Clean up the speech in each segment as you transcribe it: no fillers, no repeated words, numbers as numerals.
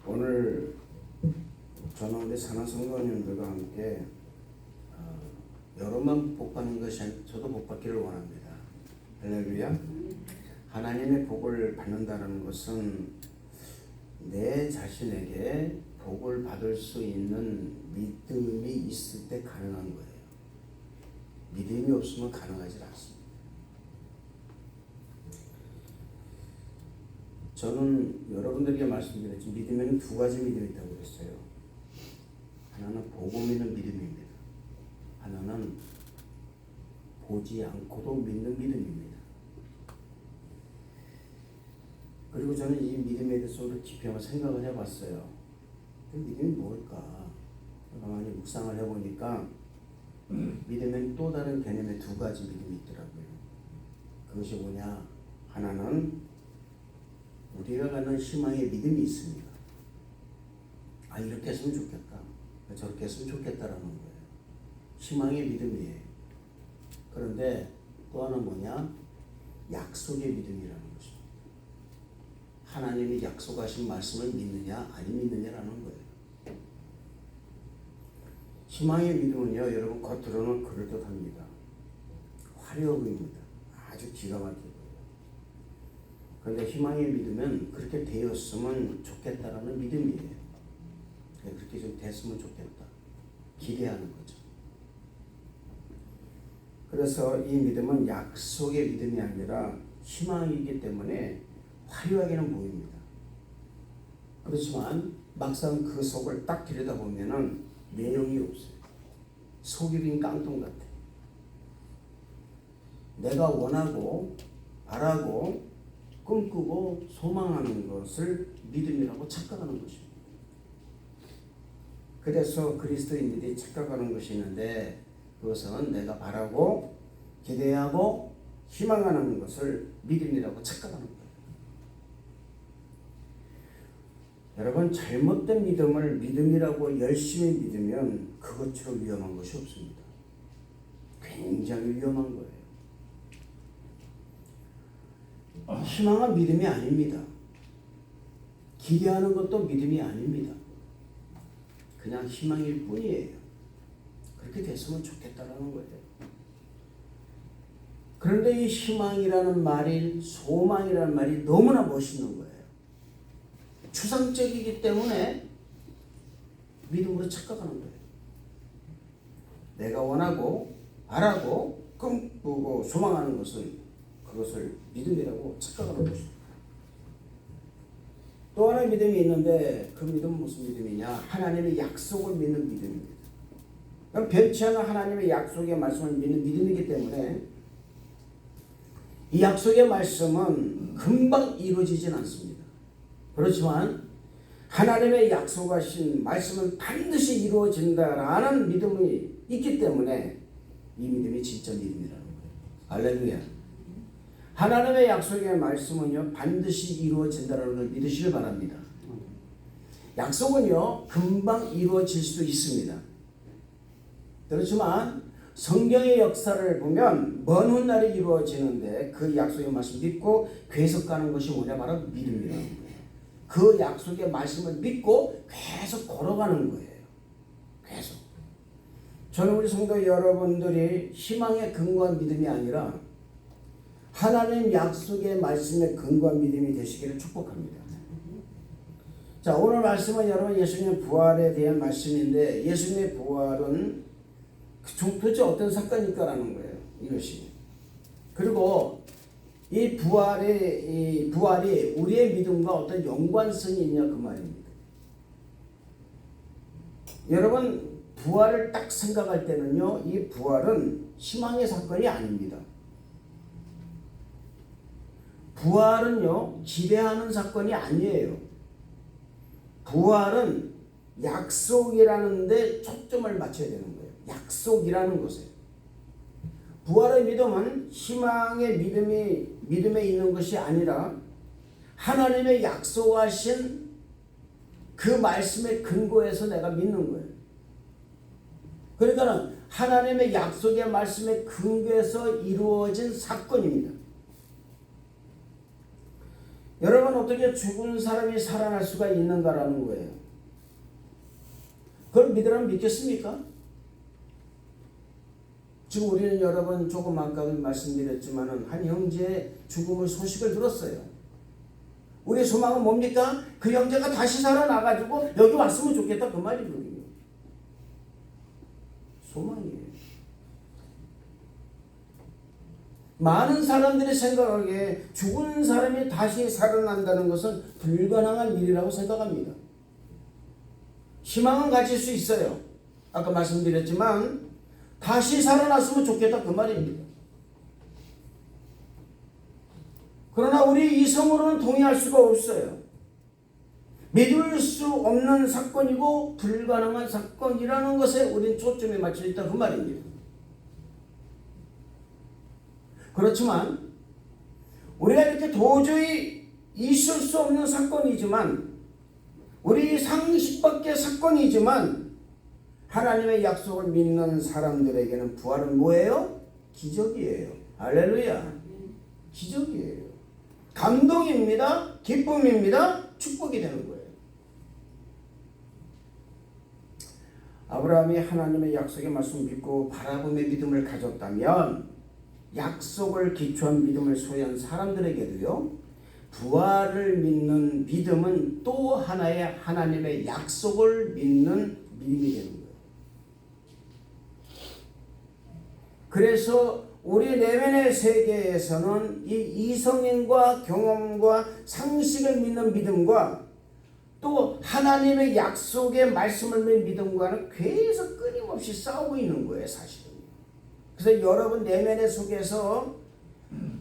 오늘 저는 우리 사는 성도님들과 함께 여러분 복받는 것이 저도 복받기를 원합니다. 할렐루야. 하나님의 복을 받는다는 것은 내 자신에게 복을 받을 수 있는 믿음이 있을 때 가능한 거예요. 믿음이 없으면 가능하지 않습니다. 저는 여러분들에게 말씀드렸지만 믿음에는 두 가지 믿음이 있다고 그랬어요. 하나는 보고 믿는 믿음입니다. 하나는 보지 않고도 믿는 믿음입니다. 그리고 저는 이 믿음에 대해서 깊이 한번 생각을 해봤어요. 그 믿음이 뭘까? 가만히 묵상을 해보니까 믿음엔 또 다른 개념의 두 가지 믿음이 있더라고요. 그것이 뭐냐? 하나는 우리가 갖는 희망의 믿음이 있습니다. 이렇게 했으면 좋겠다. 저렇게 했으면 좋겠다라는 거예요. 희망의 믿음이에요. 그런데 또 하나는 뭐냐? 약속의 믿음이라는 것입니다. 하나님이 약속하신 말씀을 믿느냐 아니 믿느냐라는 거예요. 희망의 믿음은요, 여러분 겉으로는 그럴듯합니다. 화려해 보입니다. 아주 기가 막히고. 그런데 희망의 믿음은 그렇게 되었으면 좋겠다라는 믿음이에요. 그렇게 좀 됐으면 좋겠다. 기대하는 거죠. 그래서 이 믿음은 약속의 믿음이 아니라 희망이기 때문에 화려하게는 보입니다. 그렇지만 막상 그 속을 딱 들여다보면은 내용이 없어요. 속이 빈 깡통 같아요. 내가 원하고 바라고 꿈꾸고 소망하는 것을 믿음이라고 착각하는 것입니다. 그래서 그리스도인들이 착각하는 것이 있는데 그것은 내가 바라고 기대하고 희망하는 것을 믿음이라고 착각하는 거예요. 여러분, 잘못된 믿음을 믿음이라고 열심히 믿으면 그것처럼 위험한 것이 없습니다. 굉장히 위험한 거예요. 희망은 믿음이 아닙니다. 기대하는 것도 믿음이 아닙니다. 그냥 희망일 뿐이에요. 그렇게 됐으면 좋겠다라는 거예요. 그런데 이 희망이라는 말이, 소망이라는 말이 너무나 멋있는 거예요. 추상적이기 때문에 믿음으로 착각하는 거예요. 내가 원하고 바라고 꿈꾸고 소망하는 것은 그것을 믿음이라고 착각하는 것입니다. 또 하나의 믿음이 있는데 그 믿음은 무슨 믿음이냐? 하나님의 약속을 믿는 믿음입니다. 그럼 변치 않은 하나님의 약속의 말씀을 믿는 믿음이기 때문에 이 약속의 말씀은 금방 이루어지진 않습니다. 그렇지만 하나님의 약속하신 말씀은 반드시 이루어진다라는 믿음이 있기 때문에 이 믿음이 진짜 믿음이라는 거예요. 할렐루야. 하나님의 약속의 말씀은요, 반드시 이루어진다는 걸 믿으시길 바랍니다. 약속은요, 금방 이루어질 수도 있습니다. 그렇지만 성경의 역사를 보면 먼 훗날에 이루어지는데 그 약속의 말씀 믿고 계속 가는 것이 뭐냐? 바로 믿음이라는 거예요. 그 약속의 말씀을 믿고 계속 걸어가는 거예요. 계속. 저는 우리 성도 여러분들이 희망에 근거한 믿음이 아니라 하나님 약속의 말씀에 근거한 믿음이 되시기를 축복합니다. 자, 오늘 말씀은 여러분 예수님의 부활에 대한 말씀인데 예수님의 부활은 도대체 어떤 사건일까라는 거예요. 이것이. 그리고 이 부활이 우리의 믿음과 어떤 연관성이 있냐 그 말입니다. 여러분 부활을 딱 생각할 때는요, 이 부활은 희망의 사건이 아닙니다. 부활은요, 기대하는 사건이 아니에요. 부활은 약속이라는 데 초점을 맞춰야 되는 거예요. 약속이라는 것에. 부활의 믿음은 희망의 믿음에 있는 것이 아니라 하나님의 약속하신 그 말씀에 근거해서 내가 믿는 거예요. 그러니까 하나님의 약속의 말씀에 근거해서 이루어진 사건입니다. 여러분 어떻게 죽은 사람이 살아날 수가 있는가라는 거예요. 그걸 믿으라면 믿겠습니까? 지금 우리는 여러분 조금 아까 말씀드렸지만은 한 형제의 죽음의 소식을 들었어요. 우리의 소망은 뭡니까? 그 형제가 다시 살아나가지고 여기 왔으면 좋겠다 그 말이거든요. 소망이에요. 많은 사람들이 생각하기에 죽은 사람이 다시 살아난다는 것은 불가능한 일이라고 생각합니다. 희망은 가질 수 있어요. 아까 말씀드렸지만 다시 살아났으면 좋겠다 그 말입니다. 그러나 우리 이성으로는 동의할 수가 없어요. 믿을 수 없는 사건이고 불가능한 사건이라는 것에 우리는 초점이 맞춰 있다 그 말입니다. 그렇지만 우리가 이렇게 도저히 있을 수 없는 사건이지만 우리 상식 밖의 사건이지만 하나님의 약속을 믿는 사람들에게는 부활은 뭐예요? 기적이에요. 할렐루야. 기적이에요. 감동입니다. 기쁨입니다. 축복이 되는 거예요. 아브라함이 하나님의 약속의 말씀을 믿고 바라봄의 믿음을 가졌다면 약속을 기초한 믿음을 소유한 사람들에게도요, 부활을 믿는 믿음은 또 하나의 하나님의 약속을 믿는 믿음이 되는 거예요. 그래서 우리 내면의 세계에서는 이 이성인과 경험과 상식을 믿는 믿음과 또 하나님의 약속의 말씀을 믿는 믿음과는 계속 끊임없이 싸우고 있는 거예요, 사실은. 그래서 여러분 내면의 속에서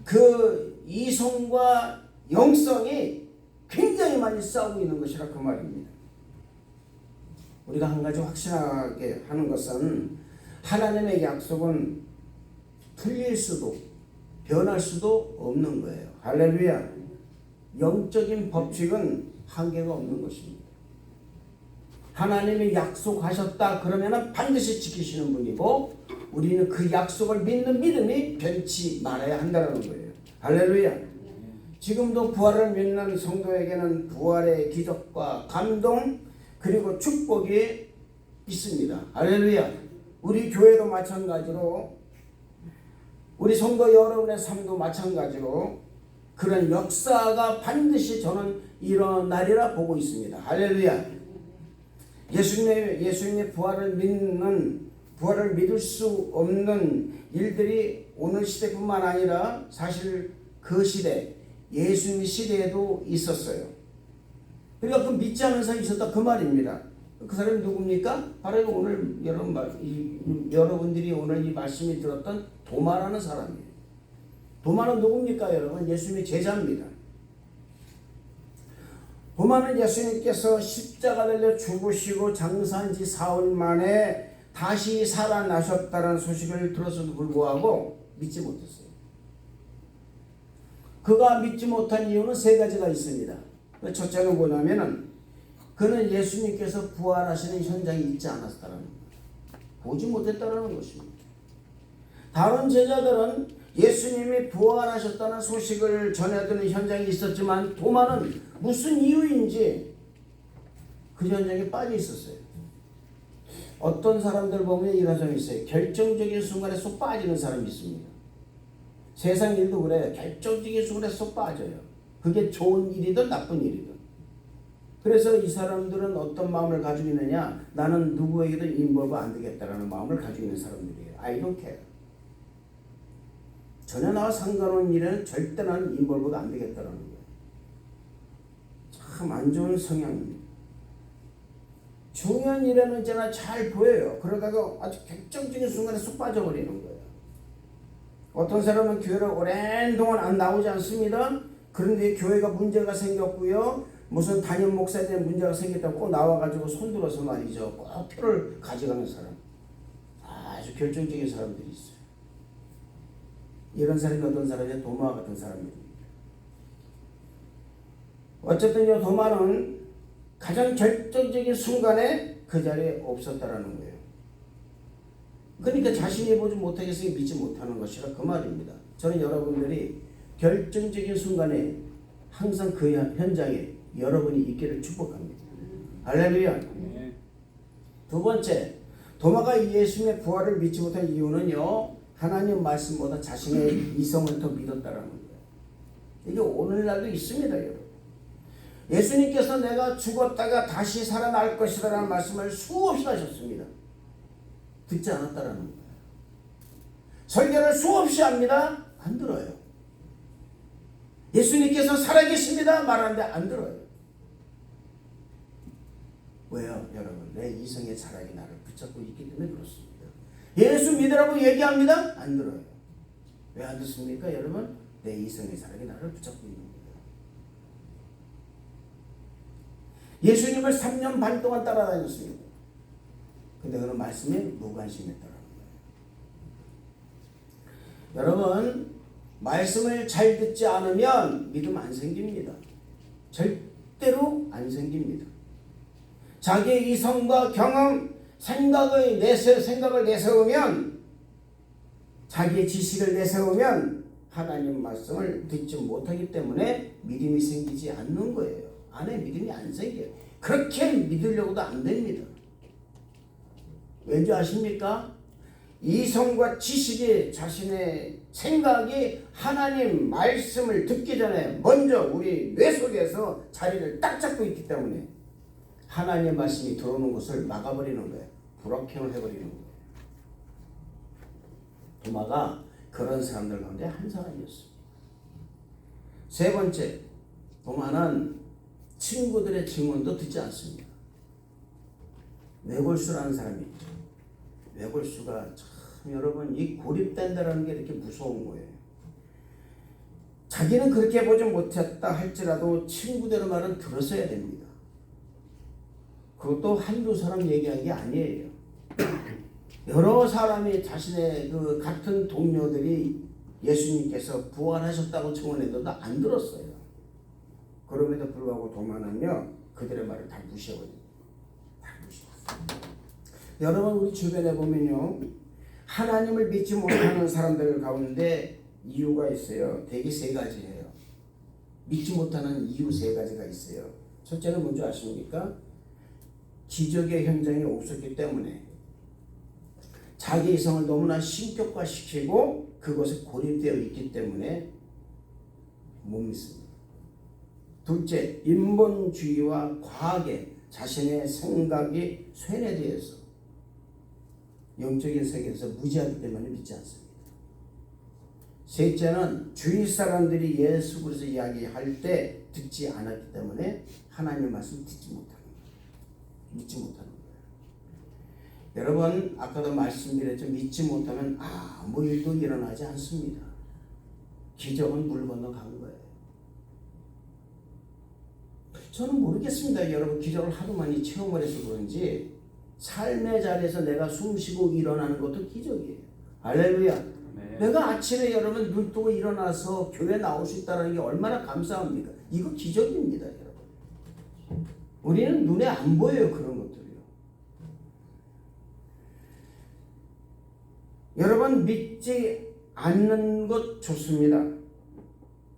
그 이성과 영성이 굉장히 많이 싸우고 있는 것이라 그 말입니다. 우리가 한 가지 확신하게 하는 것은 하나님의 약속은 틀릴 수도 변할 수도 없는 거예요. 할렐루야. 영적인 법칙은 한계가 없는 것입니다. 하나님이 약속하셨다 그러면 반드시 지키시는 분이고 우리는 그 약속을 믿는 믿음이 변치 말아야 한다는 거예요. 할렐루야. 지금도 부활을 믿는 성도에게는 부활의 기적과 감동 그리고 축복이 있습니다. 할렐루야. 우리 교회도 마찬가지로 우리 성도 여러분의 삶도 마찬가지로 그런 역사가 반드시 저는 일어나리라 보고 있습니다. 할렐루야. 예수님의 부활을 믿을 수 없는 일들이 오늘 시대뿐만 아니라 사실 그 시대, 예수님 시대에도 있었어요. 그러니까 그 믿지 않는 사람이 있었다 그 말입니다. 그 사람이 누굽니까? 바로 오늘 여러분들이 오늘 이 말씀이 들었던 도마라는 사람이에요. 도마는 누굽니까 여러분? 예수님의 제자입니다. 도마는 예수님께서 십자가 달려 죽으시고 장사한 지 사흘 만에 다시 살아나셨다는 소식을 들었어도 불구하고 믿지 못했어요. 그가 믿지 못한 이유는 세 가지가 있습니다. 첫째는 뭐냐면은 그는 예수님께서 부활하시는 현장에 있지 않았다는 거예요. 보지 못했다는 것입니다. 다른 제자들은 예수님이 부활하셨다는 소식을 전해드는 현장에 있었지만 도마는 무슨 이유인지 그 현장에 빠져 있었어요. 어떤 사람들 보면 이런 사람이 있어요. 결정적인 순간에 쏙 빠지는 사람이 있습니다. 세상 일도 그래요. 결정적인 순간에 쏙 빠져요. 그게 좋은 일이든 나쁜 일이든. 그래서 이 사람들은 어떤 마음을 가지고 있느냐? 나는 누구에게도 인벌브 안 되겠다라는 마음을 가지고 있는 사람들이에요. I don't care. 전혀 나와 상관없는 일에는 절대 나는 인벌브가 안 되겠다라는 거예요. 참 안 좋은 성향입니다. 중요한 일에는 있잖아 잘 보여요. 그러다가 아주 결정적인 순간에 쏙 빠져버리는 거예요. 어떤 사람은 교회를 오랜 동안 안 나오지 않습니다. 그런데 교회가 문제가 생겼고요. 무슨 담임 목사에 문제가 생겼다고 꼭 나와가지고 손들어서 말이죠. 꼭 표를 가져가는 사람. 아주 결정적인 사람들이 있어요. 이런 사람이 어떤 사람이냐? 도마 같은 사람입니다. 어쨌든 이 도마는 가장 결정적인 순간에 그 자리에 없었다라는 거예요. 그러니까 자신이 보지 못하겠으니 믿지 못하는 것이라 그 말입니다. 저는 여러분들이 결정적인 순간에 항상 그 현장에 여러분이 있기를 축복합니다. 할렐루야. 두 번째, 도마가 예수님의 부활을 믿지 못한 이유는요, 하나님 말씀보다 자신의 이성을 더 믿었다라는 거예요. 이게 오늘날도 있습니다, 여러분. 예수님께서 내가 죽었다가 다시 살아날 것이라는 말씀을 수없이 하셨습니다. 듣지 않았다라는 거예요. 설교를 수없이 합니다. 안 들어요. 예수님께서 살아계십니다. 말하는데 안 들어요. 왜요? 여러분, 내 이성의 자락이 나를 붙잡고 있기 때문에 그렇습니다. 예수 믿으라고 얘기합니다. 안 들어요. 왜 안 듣습니까? 여러분, 내 이성의 자락이 나를 붙잡고 있는 거예요. 예수님을 3년 반 동안 따라다녔습니다. 근데 그런 말씀에 무관심했다라는 거예요. 여러분, 말씀을 잘 듣지 않으면 믿음 안 생깁니다. 절대로 안 생깁니다. 자기의 이성과 경험, 생각을 내세우면, 자기의 지식을 내세우면 하나님 말씀을 듣지 못하기 때문에 믿음이 생기지 않는 거예요. 안에 믿음이 안 생겨요. 그렇게 믿으려고도 안 됩니다. 왠지 아십니까? 이성과 지식이, 자신의 생각이 하나님 말씀을 듣기 전에 먼저 우리 뇌 속에서 자리를 딱 잡고 있기 때문에 하나님의 말씀이 들어오는 것을 막아버리는 거예요. 불확행을 해버리는 거예요. 도마가 그런 사람들 가운데 한 사람이었습니다. 세 번째, 도마는 친구들의 증언도 듣지 않습니다. 외골수라는 사람이 있죠. 외골수가 참 여러분, 이 고립된다는 게 이렇게 무서운 거예요. 자기는 그렇게 보지 못했다 할지라도 친구들의 말은 들었어야 됩니다. 그것도 한두 사람 얘기한 게 아니에요. 여러 사람이 자신의 그 같은 동료들이 예수님께서 부활하셨다고 증언해도 안 들었어요. 그럼에도 불구하고 도마는요, 그들의 말을 다 무시해버립니다. 다 무시했어요. 여러분, 우리 주변에 보면요, 하나님을 믿지 못하는 사람들 가운데 이유가 있어요. 대개 세 가지예요. 믿지 못하는 이유 세 가지가 있어요. 첫째는 뭔지 아십니까? 기적의 현장이 없었기 때문에, 자기 이성을 너무나 신격화시키고 그것에 고립되어 있기 때문에 못 믿습니다. 둘째, 인본주의와 과학에 자신의 생각이 쇠뇌되어서 영적인 세계에서 무지하기 때문에 믿지 않습니다. 셋째는 주위 사람들이 예수 그리스도 이야기할 때 듣지 않았기 때문에 하나님의 말씀을 듣지 못하는 거예요. 믿지 못하는 거예요. 여러분, 아까도 말씀드렸죠. 믿지 못하면 아무 일도 일어나지 않습니다. 기적은 물 건너 간 거예요. 저는 모르겠습니다. 여러분, 기적을 하도 많이 체험을 해서 그런지 삶의 자리에서 내가 숨쉬고 일어나는 것도 기적이에요. 할렐루야. 네. 내가 아침에 여러분 눈 뜨고 일어나서 교회 나올 수 있다는 게 얼마나 감사합니까? 이거 기적입니다, 여러분. 우리는 눈에 안 보여요, 그런 것들이요. 여러분, 믿지 않는 것 좋습니다.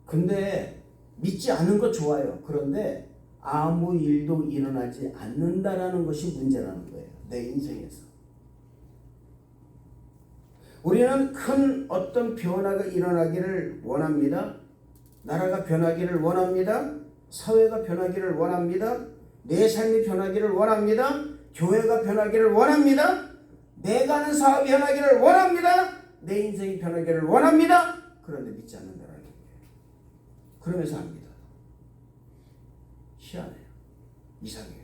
근데 믿지 않는 것 좋아요. 그런데 아무 일도 일어나지 않는다라는 것이 문제라는 거예요. 내 인생에서. 우리는 큰 어떤 변화가 일어나기를 원합니다. 나라가 변하기를 원합니다. 사회가 변하기를 원합니다. 내 삶이 변하기를 원합니다. 교회가 변하기를 원합니다. 내가 하는 사업이 변하기를 원합니다. 내 인생이 변하기를 원합니다. 그런데 믿지 않는다라는 거예요. 그러면서 합니다. 희한해요. 이상해요.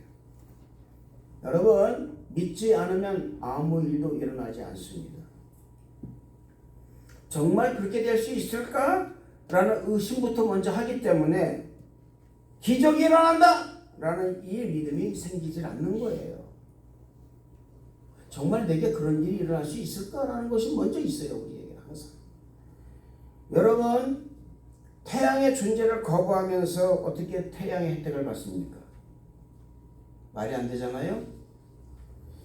여러분, 믿지 않으면 아무 일도 일어나지 않습니다. 정말 그렇게 될 수 있을까? 라는 의심부터 먼저 하기 때문에 기적이 일어난다! 라는 이 믿음이 생기질 않는 거예요. 정말 내게 그런 일이 일어날 수 있을까라는 것이 먼저 있어요. 우리에게 항상. 여러분, 태양의 존재를 거부하면서 어떻게 태양의 혜택을 받습니까? 말이 안 되잖아요.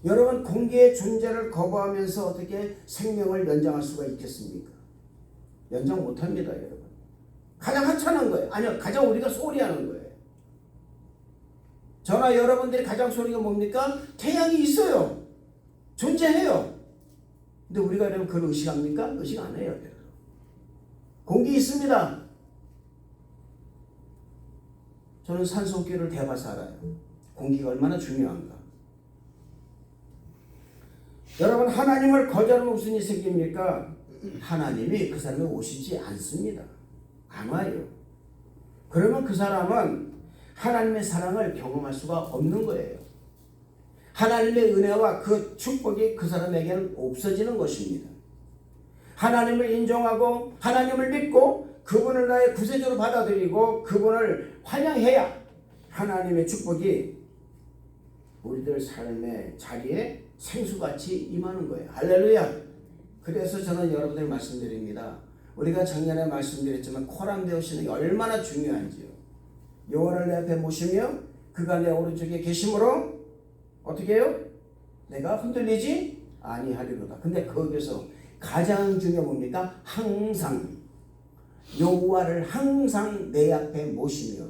여러분, 공기의 존재를 거부하면서 어떻게 생명을 연장할 수가 있겠습니까? 연장 못합니다, 여러분. 가장 하찮은 거예요. 아니요, 가장 우리가 소홀히 하는 거예요. 저나 여러분들이 가장 소리가 뭡니까? 태양이 있어요. 존재해요. 근데 우리가 여러분 그걸 의식합니까? 의식 안 해요. 공기 있습니다. 저는 산소호흡기를 대봐서 알아요. 공기가 얼마나 중요한가. 여러분, 하나님을 거절하면 무슨 일이 생깁니까? 하나님이 그 사람이 오시지 않습니다. 안 와요. 그러면 그 사람은 하나님의 사랑을 경험할 수가 없는 거예요. 하나님의 은혜와 그 축복이 그 사람에게는 없어지는 것입니다. 하나님을 인정하고 하나님을 믿고 그분을 나의 구세주로 받아들이고 그분을 환영해야 하나님의 축복이 우리들 삶의 자리에 생수같이 임하는 거예요. 할렐루야. 그래서 저는 여러분들 말씀드립니다. 우리가 작년에 말씀드렸지만 코람 되으시는 게 얼마나 중요한지요. 여호와를 내 앞에 모시며 그가 내 오른쪽에 계심으로 어떻게 해요? 내가 흔들리지 아니하리로다. 근데 거기서 가장 중요한 뭡니까? 항상 여호와를 항상 내 앞에 모시며.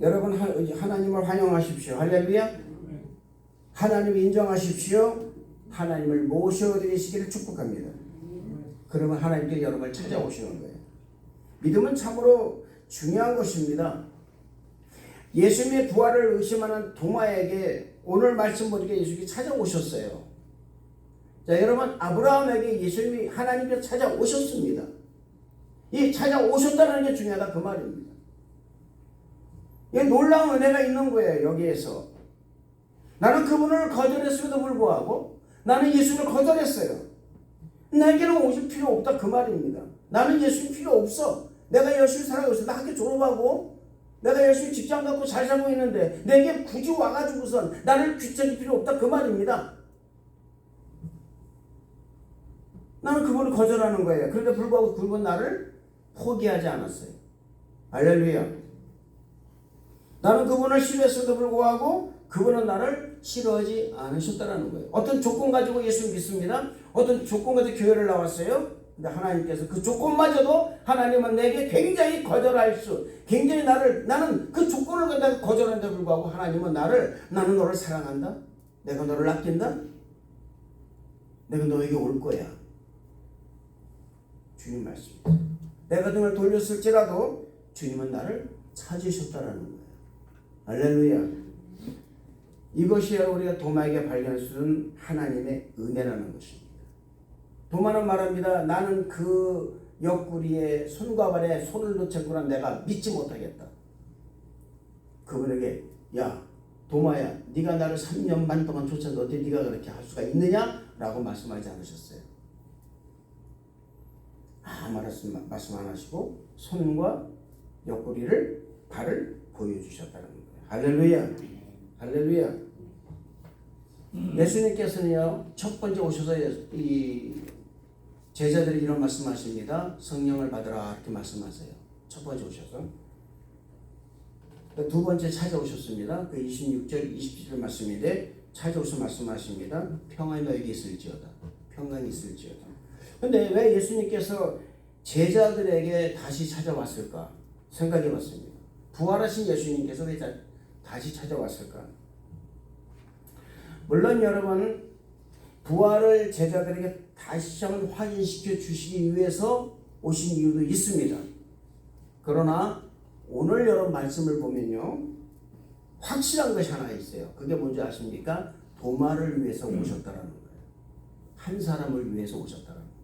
여러분, 하나님을 환영하십시오. 할렐루야. 하나님을 인정하십시오. 하나님을 모셔드리시기를 축복합니다. 그러면 하나님께 여러분을 찾아오시는 거예요. 믿음은 참으로 중요한 것입니다. 예수님의 부활을 의심하는 도마에게 오늘 말씀 보니까 예수님이 찾아오셨어요. 자, 여러분, 아브라함에게 예수님이 하나님께서 찾아오셨습니다. 이 찾아오셨다는 게 중요하다 그 말입니다. 이 놀라운 은혜가 있는 거예요. 여기에서 나는 그분을 거절했음에도 불구하고 나는 예수님을 거절했어요. 내게는 오실 필요 없다 그 말입니다. 나는 예수님 필요 없어. 내가 열심히 살아가고 있어. 나 학교 졸업하고 내가 열심히 직장 갖고 잘 살고 있는데 내게 굳이 와가지고선 나를 귀찮을 필요 없다 그 말입니다. 나는 그분을 거절하는 거예요. 그런데 불구하고 그분 나를 포기하지 않았어요. 할렐루야. 나는 그분을 싫어했음에도 불구하고 그분은 나를 싫어하지 않으셨다는 거예요. 어떤 조건 가지고 예수를 믿습니다. 어떤 조건 가지고 교회를 나왔어요. 근데 하나님께서 그 조건마저도 하나님은 내게 굉장히 거절할 수, 굉장히 나는 그 조건을 갖다가 거절하는데 불구하고 하나님은 나는 너를 사랑한다. 내가 너를 아낀다. 내가 너에게 올 거야. 주님 말씀입니다. 내가 등을 돌렸을지라도 주님은 나를 찾으셨다라는 거예요. 할렐루야. 이것이 우리가 도마에게 발견할 수 있는 하나님의 은혜라는 것입니다. 도마는 말합니다. 나는 그 옆구리에 손과 발에 손을 넣쳤구나 내가 믿지 못하겠다. 그분에게 야 도마야 네가 나를 3년 반 동안 쫓았는데 어떻게 네가 그렇게 할 수가 있느냐? 라고 말씀하지 않으셨어요. 말씀 안 하시고 손과 옆구리를 발을 보여주셨다는 거예요. 할렐루야. 할렐루야. 예수님께서는요 첫 번째 오셔서 이 제자들이 이런 말씀하십니다. 성령을 받으라 이렇게 말씀하세요. 첫 번째 오셔서 두 번째 찾아오셨습니다. 그 26절 27절 말씀인데 찾아오셔서 말씀하십니다. 평안이 너에게 있을지어다. 평안이 있을지어다. 근데 왜 예수님께서 제자들에게 다시 찾아왔을까 생각해 봤습니다. 부활하신 예수님께서 왜 다시 찾아왔을까? 물론 여러분 부활을 제자들에게 다시 한번 확인시켜 주시기 위해서 오신 이유도 있습니다. 그러나 오늘 여러분 말씀을 보면요 확실한 것이 하나 있어요. 그게 뭔지 아십니까? 도마를 위해서 오셨다라는 거예요. 한 사람을 위해서 오셨다라는 거예요.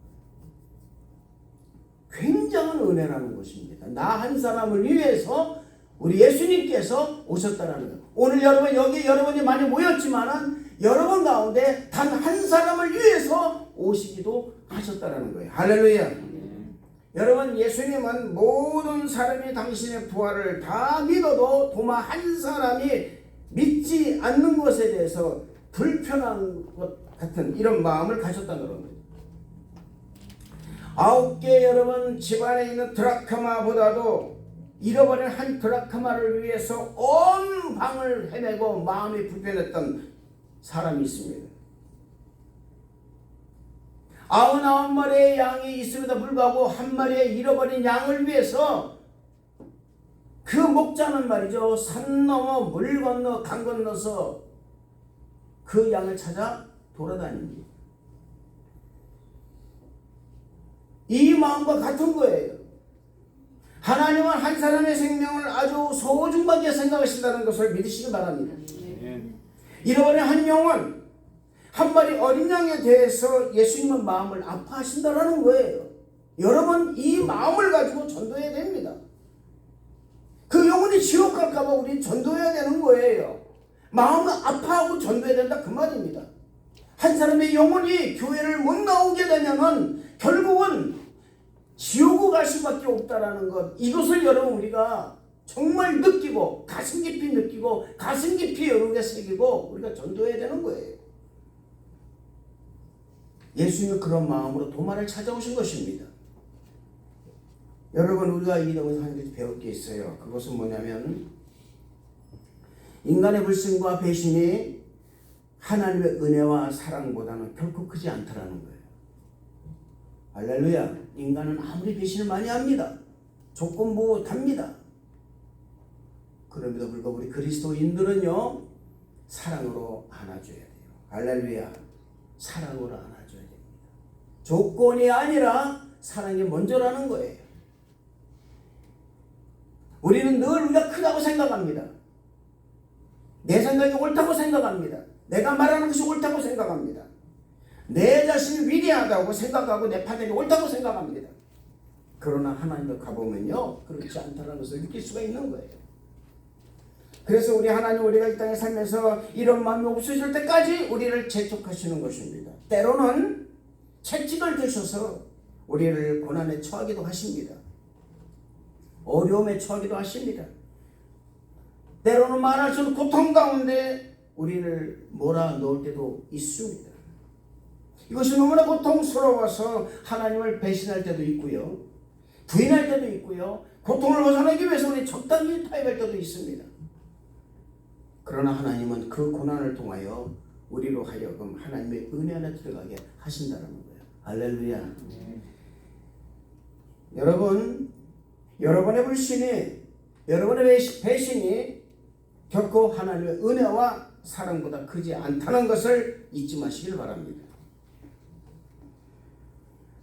굉장한 은혜라는 것입니다. 나 한 사람을 위해서 우리 예수님께서 오셨다라는 거예요. 오늘 여러분 여기 여러분이 많이 모였지만은 여러분 가운데 단 한 사람을 위해서 오시기도 하셨다라는 거예요. 할렐루야. 여러분 예수님은 모든 사람이 당신의 부활을 다 믿어도 도마 한 사람이 믿지 않는 것에 대해서 불편한 것 같은 이런 마음을 가졌다는 거예요. 9개 여러분 집안에 있는 드라크마보다도 잃어버린 한 드라크마를 위해서 온 방을 헤매고 마음이 불편했던 사람이 있습니다. 99마리의 양이 있음에도 불구하고 한 마리의 잃어버린 양을 위해서 그 목자는 말이죠, 산 넘어 물 건너 강 건너서 그 양을 찾아 돌아다닙니다. 이 마음과 같은 거예요. 하나님은 한 사람의 생명을 아주 소중하게 생각하신다는 것을 믿으시기 바랍니다. 잃어버린 한 영혼, 한 마리 어린 양에 대해서 예수님은 마음을 아파하신다는 거예요. 여러분, 이 마음을 가지고 전도해야 됩니다. 그 영혼이 지옥 갈까봐 우리 전도해야 되는 거예요. 마음을 아파하고 전도해야 된다, 그 말입니다. 한 사람의 영혼이 교회를 못 나오게 되면은 결국은 지옥으로 갈 수밖에 없다라는 것, 이것을 여러분 우리가 정말 느끼고 가슴 깊이 느끼고 가슴 깊이 여러분에게 새기고 우리가 전도해야 되는 거예요. 예수님은 그런 마음으로 도마를 찾아오신 것입니다. 여러분, 우리가 이 동영상에서 배울 게 있어요. 그것은 뭐냐면 인간의 불신과 배신이 하나님의 은혜와 사랑보다는 결코 크지 않다라는 거예요. 할렐루야. 인간은 아무리 배신을 많이 합니다. 조건부 답니다. 그럼에도 불구하고 우리 그리스도인들은요, 사랑으로 안아줘야 돼요. 할렐루야. 사랑으로 안아줘야 됩니다. 조건이 아니라 사랑이 먼저라는 거예요. 우리는 늘 우리가 크다고 생각합니다. 내 생각이 옳다고 생각합니다. 내가 말하는 것이 옳다고 생각합니다. 내 자신이 위대하다고 생각하고 내 판단이 옳다고 생각합니다. 그러나 하나님을 가보면요, 그렇지 않다는 것을 느낄 수가 있는 거예요. 그래서 우리 하나님, 우리가 이 땅에 살면서 이런 마음이 없으실 때까지 우리를 재촉하시는 것입니다. 때로는 채찍을 드셔서 우리를 고난에 처하기도 하십니다. 어려움에 처하기도 하십니다. 때로는 말할 수 없는 고통 가운데 우리를 몰아넣을 때도 있습니다. 이것이 너무나 고통스러워서 하나님을 배신할 때도 있고요, 부인할 때도 있고요, 고통을 벗어나기 위해서 우리 적당히 타협할 때도 있습니다. 그러나 하나님은 그 고난을 통하여 우리로 하여금 하나님의 은혜 안에 들어가게 하신다는 거예요. 할렐루야. 여러분, 여러분의 불신이, 여러분의 배신이 결코 하나님의 은혜와 사랑보다 크지 않다는 것을 잊지 마시길 바랍니다.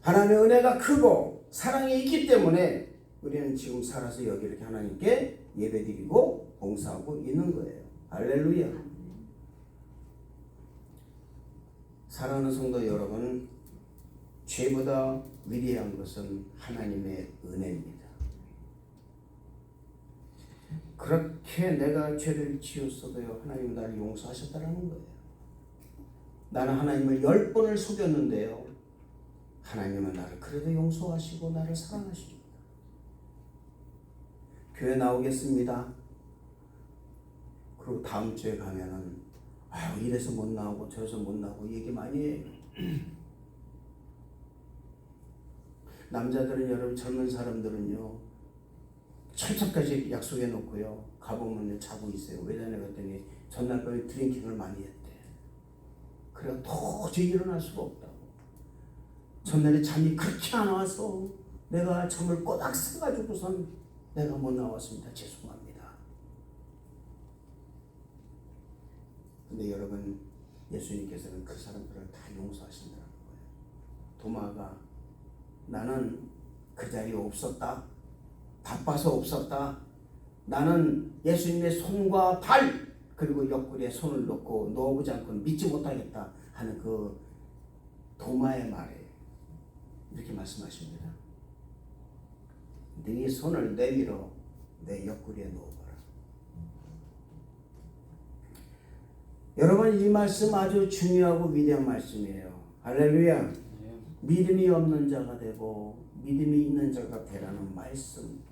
하나님의 은혜가 크고 사랑이 있기 때문에 우리는 지금 살아서 여기 이렇게 하나님께 예배드리고 봉사하고 있는 거예요. 할렐루야. 사랑하는 성도 여러분, 죄보다 위대한 것은 하나님의 은혜입니다. 그렇게 내가 죄를 지었어도요, 하나님은 나를 용서하셨다는 거예요. 나는 하나님을 10번을 속였는데요, 하나님은 나를 그래도 용서하시고 나를 사랑하십니다. 교회 나오겠습니다. 그리고 다음 주에 가면은 이래서 못 나오고 저래서 못 나오고 얘기 많이 해요. 남자들은, 여러분 젊은 사람들은요, 철저까지 약속해 놓고요, 가보면 자고 있어요. 왜냐면 그랬더니 전날 밤에 드링킹을 많이 했대. 그래서 도저히 일어날 수가 없다고. 전날에 잠이 그렇게 안 와서 내가 잠을 꼬박 새가지고선 내가 못 나왔습니다. 죄송합니다. 근데 여러분, 예수님께서는 그 사람들을 다 용서하신다는 거예요. 도마가 나는 그 자리에 없었다, 바빠서 없었다, 나는 예수님의 손과 발 그리고 옆구리에 손을 놓고 넣어보지 않고는 믿지 못하겠다 하는 그 도마의 말에 이렇게 말씀하십니다. 네 손을 내밀어 내 옆구리에 넣어보라. 여러분, 이 말씀 아주 중요하고 위대한 말씀이에요. 할렐루야. 믿음이 없는 자가 되고 믿음이 있는 자가 되라는 말씀,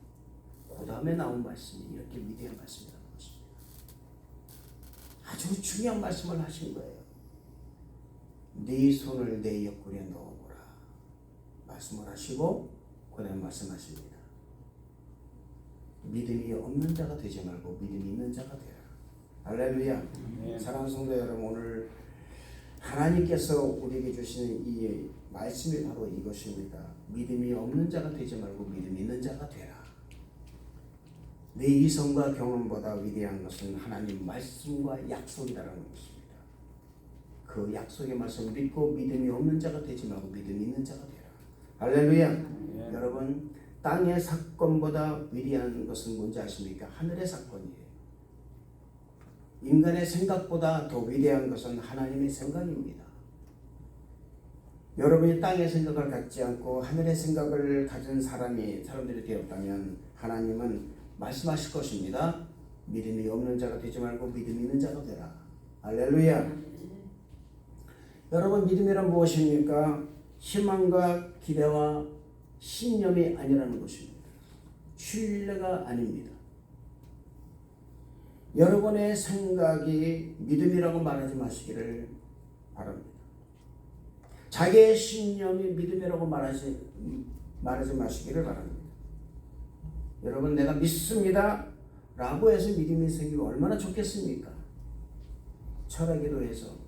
그 다음에 나온 말씀이 이렇게 위대한 말씀이라는 것입니다. 아주 중요한 말씀을 하신 거예요. 네 손을 내 옆구리에 넣어보라 말씀을 하시고 그 다음에 말씀하십니다. 믿음이 없는 자가 되지 말고 믿음이 있는 자가 되라. 할렐루야. 사랑하는 성도 여러분, 오늘 하나님께서 우리에게 주시는 이 말씀이 바로 이것입니다. 믿음이 없는 자가 되지 말고 믿음이 있는 자가 되라. 내 이성과 경험보다 위대한 것은 하나님 말씀과 약속이라는 것입니다. 그 약속의 말씀을 믿고 믿음이 없는 자가 되지 말고 믿음이 있는 자가 되라. 할렐루야. 여러분, 땅의 사건보다 위대한 것은 뭔지 아십니까? 하늘의 사건이에요. 인간의 생각보다 더 위대한 것은 하나님의 생각입니다. 여러분이 땅의 생각을 갖지 않고 하늘의 생각을 가진 사람들이 되었다면 하나님은 말씀하실 것입니다. 믿음이 없는 자가 되지 말고 믿음이 있는 자가 되라. 할렐루야. 여러분, 믿음이란 무엇입니까? 희망과 기대와 신념이 아니라는 것입니다. 신뢰가 아닙니다. 여러분의 생각이 믿음이라고 말하지 마시기를 바랍니다. 자기의 신념이 믿음이라고 말하지 마시기를 바랍니다. 여러분, 내가 믿습니다 라고 해서 믿음이 생기면 얼마나 좋겠습니까? 철학기도해서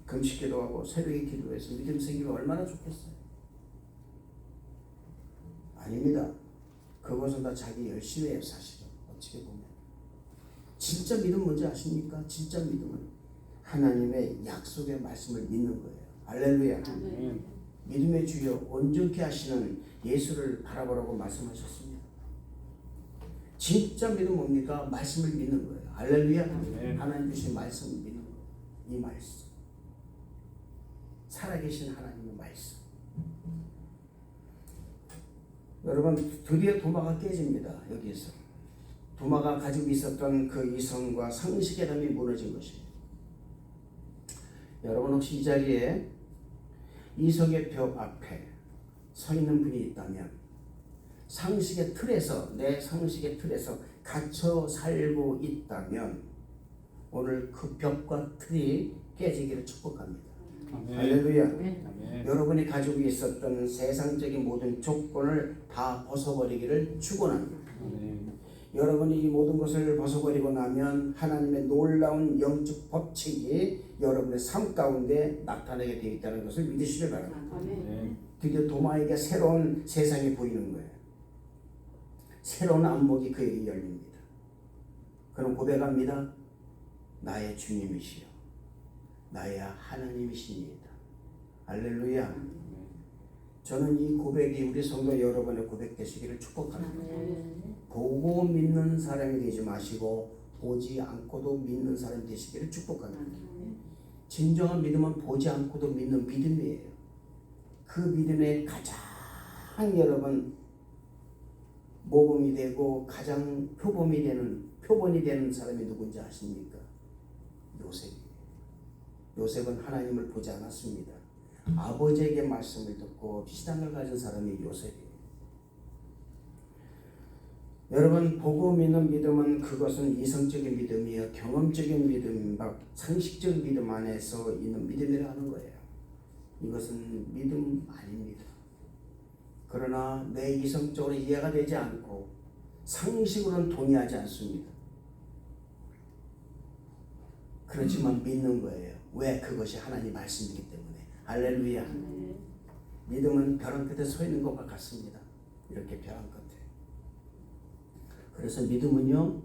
금식기도하고 새벽에 기도해서 믿음 생기면 얼마나 좋겠어요? 아닙니다. 그것은 다 자기 열심히에요. 사실은 어떻게 보면 진짜 믿음 뭔지 아십니까? 진짜 믿음은 하나님의 약속의 말씀을 믿는 거예요. 할렐루야. 믿음의 주여 온전케 하시는 예수를 바라보라고 말씀하셨습니다. 진짜 믿음 뭡니까? 말씀을 믿는 거예요. 할렐루야. 하나님 주신 말씀을 믿는 거예요. 이 말씀, 살아계신 하나님의 말씀. 여러분, 드디어 도마가 깨집니다. 여기에서 도마가 가지고 있었던 그 이성과 상식의 담이 무너진 것입니다. 여러분, 혹시 이 자리에 이성의 벽 앞에 서 있는 분이 있다면, 상식의 틀에서, 내 상식의 틀에서 갇혀 살고 있다면 오늘 그 벽과 틀이 깨지기를 축복합니다. 할렐루야. 여러분이 가지고 있었던 세상적인 모든 조건을 다 벗어버리기를 축원합니다. 여러분이 이 모든 것을 벗어버리고 나면 하나님의 놀라운 영적 법칙이 여러분의 삶 가운데 나타나게 되어 있다는 것을 믿으시길 바랍니다. 드디어 도마에게 새로운 세상이 보이는 거예요. 새로운 안목이 그에게 열립니다. 그럼 고백합니다. 나의 주님이시여, 나의 하나님이십니다. 할렐루야. 저는 이 고백이 우리 성도 여러분의 고백 되시기를 축복합니다. 보고 믿는 사람이 되지 마시고 보지 않고도 믿는 사람이 되시기를 축복합니다. 진정한 믿음은 보지 않고도 믿는 믿음이에요. 그 믿음의 가장 여러분 모범이 되고 가장 표본이 되는 사람이 누군지 아십니까? 요셉이에요. 요셉은 하나님을 보지 않았습니다. 아버지에게 말씀을 듣고 신앙을 가진 사람이 요셉이에요. 여러분, 보고 믿는 믿음은 그것은 이성적인 믿음이요, 경험적인 믿음, 상식적 믿음 안에서 있는 믿음이라 하는 거예요. 이것은 믿음 아닙니다. 그러나 내 이성적으로 이해가 되지 않고 상식으로는 동의하지 않습니다. 그렇지만 믿는 거예요. 왜? 그것이 하나님 말씀이기 때문에. 할렐루야. 믿음은 벼랑 끝에 서 있는 것과 같습니다. 이렇게 벼랑 끝에. 그래서 믿음은요,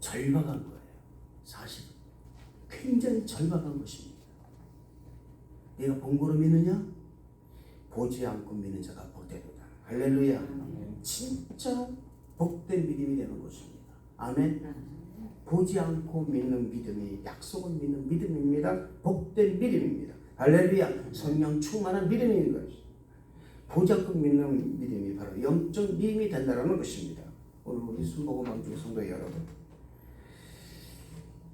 절박한 거예요. 사실 굉장히 절박한 것입니다. 네가 본 거로 믿느냐? 보지 않고 믿는 자가 복되도다. 할렐루야. 진짜 복된 믿음이 되는 것입니다. 아멘. 보지 않고 믿는 믿음이 약속을 믿는 믿음입니다. 복된 믿음입니다. 할렐루야. 성령 충만한 믿음인 것입니다. 보지 않고 믿는 믿음이 바로 영적 믿음이 된다는 것입니다. 오늘 우리 순복음방주 성도 여러분,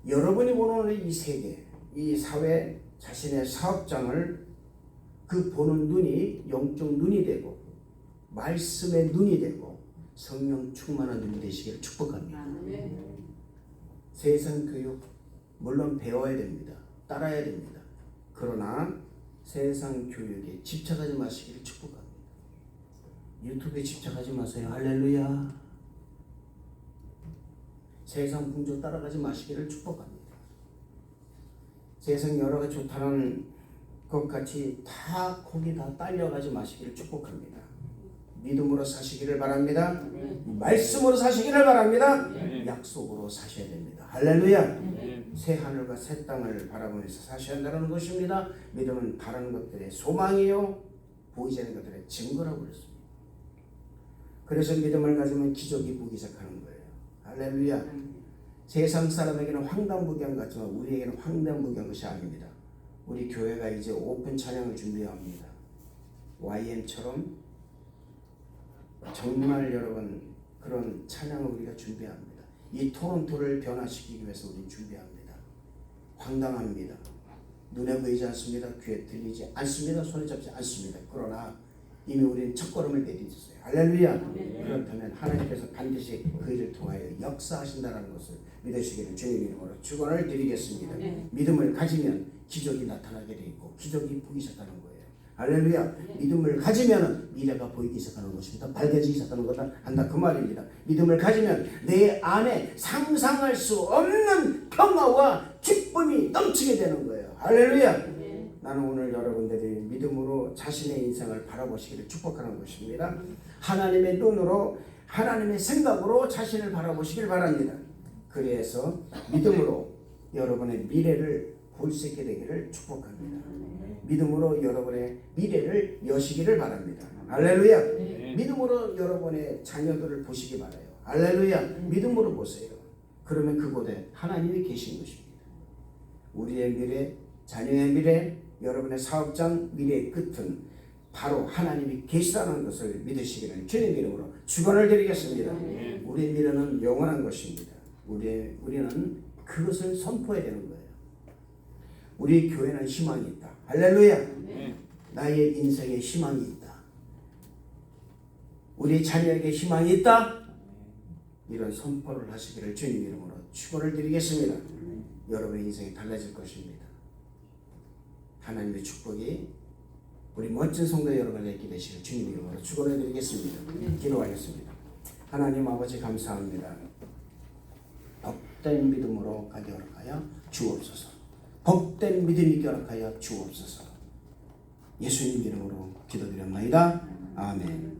여러분이 보는 이 세계, 이 사회, 자신의 사업장을 그 보는 눈이 영적 눈이 되고 말씀의 눈이 되고 성령 충만한 눈이 되시기를 축복합니다. 세상 교육 물론 배워야 됩니다. 따라야 됩니다. 그러나 세상 교육에 집착하지 마시기를 축복합니다. 유튜브에 집착하지 마세요. 할렐루야. 세상 풍조 따라가지 마시기를 축복합니다. 세상 여러 가지 좋다는 그것같이 다 거기 다 딸려가지 마시기를 축복합니다. 믿음으로 사시기를 바랍니다. 말씀으로 사시기를 바랍니다. 약속으로 사셔야 됩니다. 할렐루야. 새 하늘과 새 땅을 바라보면서 사셔야 한다는 것입니다. 믿음은 바라는 것들의 소망이요 보이지 않는 것들의 증거라고 그랬습니다. 그래서 믿음을 가지면 기적이 보기 시작하는 거예요. 할렐루야. 세상 사람에게는 황당무계한 같지만 우리에게는 황당무계한 것이 아닙니다. 우리 교회가 이제 오픈 찬양을 준비합니다. YM처럼 정말 여러분 그런 찬양을 우리가 준비합니다. 이 토론토를 변화시키기 위해서 우리는 준비합니다. 황당합니다. 눈에 보이지 않습니다. 귀에 들리지 않습니다. 손에 잡지 않습니다. 그러나 이미 우리는 첫걸음을 내딛었어요. 할렐루야. 그렇다면 하나님께서 반드시 그 일을 통하여 역사하신다는 것을 믿으시기를 주님 이름으로 축원을 드리겠습니다. 믿음을 가지면 기적이 나타나게 돼 있고 기적이 보이기 시작하는 거예요. 할렐루야. 믿음을 가지면 미래가 보이기 시작하는 것입니다. 밝아지기 시작하는 거다 한다 그 말입니다. 믿음을 가지면 내 안에 상상할 수 없는 평화와 기쁨이 넘치게 되는 거예요. 할렐루야. 나는 오늘 여러분들이 믿음으로 자신의 인생을 바라보시기를 축복하는 것입니다. 하나님의 눈으로 하나님의 생각으로 자신을 바라보시길 바랍니다. 그래서 믿음으로 여러분의 미래를 볼 수 있게 되기를 축복합니다. 믿음으로 여러분의 미래를 여시기를 바랍니다. 할렐루야. 믿음으로 여러분의 자녀들을 보시기 바라요. 할렐루야. 믿음으로 보세요. 그러면 그곳에 하나님이 계신 것입니다. 우리의 미래, 자녀의 미래, 여러분의 사업장 미래의 끝은 바로 하나님이 계시다는 것을 믿으시기를 주님 이름으로 축원을 드리겠습니다. 우리의 미래는 영원한 것입니다. 우리는 그것을 선포해야 되는 거예요. 우리 교회는 희망이 있다. 할렐루야. 나의 인생에 희망이 있다. 우리 자녀에게 희망이 있다. 이런 선포를 하시기를 주님 이름으로 축원을 드리겠습니다. 여러분의 인생이 달라질 것입니다. 하나님의 축복이 우리 멋진 성도 여러분에게 있게 되시길 주님 이름으로 축원을 드리겠습니다. 기도하겠습니다. 하나님 아버지 감사합니다. 복된 믿음으로 가게 허락하여 주옵소서. 복된 믿음이 있게 허락하여 주옵소서. 예수님 이름으로 기도드렸나이다. 아멘.